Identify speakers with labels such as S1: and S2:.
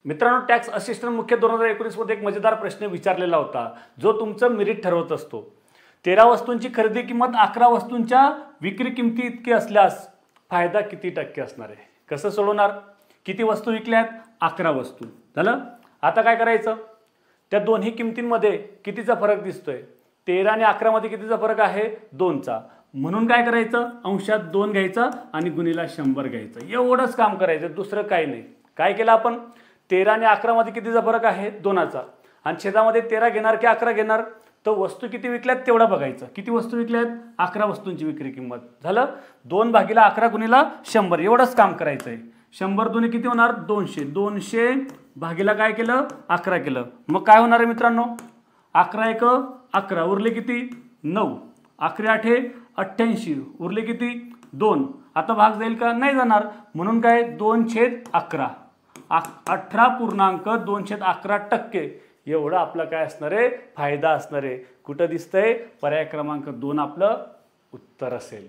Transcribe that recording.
S1: मित्रांनो, tax assistant मुख्य 2019 मध्ये एक मजेदार प्रश्न विचारलेला होता जो तुमचं मेरिट ठरवत असतो। 13 वस्तूंची खरेदी किंमत 11 वस्तूंच्या विक्री किमती इतकी असल्यास फायदा किती टक्के असणार आहे? कसं सोडवणार? किती वस्तू विकल्यात? 11 वस्तू झालं। आता काय करायचं? त्या दोन्ही किमतींमध्ये कितीचा फरक दिसतोय? 13 आणि 11 मध्ये कितीचा फरक आहे? 2चा। म्हणून काय करायचं? अंशात 2 घ्यायचा आणि गुणिला 100 घ्यायचं। एवढंच काम करायचं, दुसरं काही नाही। काय केलं आपण? 13 आणि 11 मध्ये कितीचा फरक आहे? 2चा। आणि छेदामध्ये 13 घेणार की 11 घेणार? तर वस्तू किती विकल्यात तेवढा बघायचं। किती वस्तू विकल्यात? 11 वस्तूंची विक्री किंमत। झालं। 2 भागिले 11 गुणिला 100 एवढंच काम करायचं आहे। 100 दुने किती होणार? 200। 200 भागिला काय केलं? 11 केलं। मग काय होणार आहे मित्रांनो? 11 एक 11 उरले किती? 9। 11 8 88 उरले किती? 2। आता भाग जाईल का? नाही जाणार। म्हणून काय? 2/11 18.2/11% एवढं आपलं काय असणार आहे? फायदा असणार आहे। कुठं दिसतंय? पर्याय क्रमांक 2 आपलं उत्तर असेल।